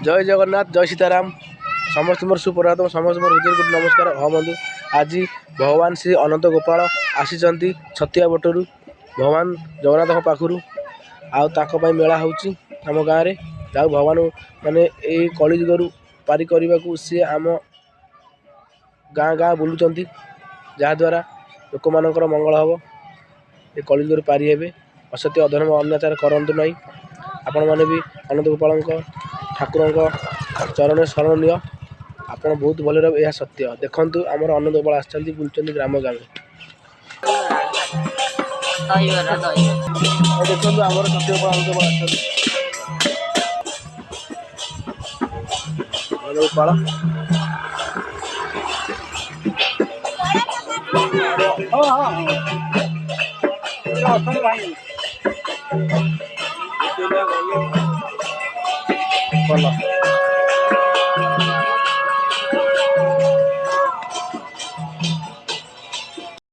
जय जगन्नाथ जय सीताराम समस्त मोर सुप्रभात समस्त मोर हृदय कोटि नमस्कार। हाँ बंधु आज भगवान श्री अनंत गोपाल आसी छतिया बटरू भगवान जगन्नाथ पाखु आई मेला होची आम गाँव में जाऊ भगवान माने ये कलिजुगरू पारी करने को सी आम गाँ गाँ बुलूँ जहाद्वारा लोक मानकर मंगल हम ये कलिजुगरू पारी हे असत्य अधर्म अनाचार करतु ना आपण मैंने भी अनंत गोपाल ठाकुर चरण शरण निय आपण बहुत भल यह सत्य देखु आमर अनंत गोपाल आसछन्ति बुलुचन्ति ग्राम गाँव देखु आमर सत्य गोपाल अनंत गोपाल आसछन्ति अनंत गोपाल भल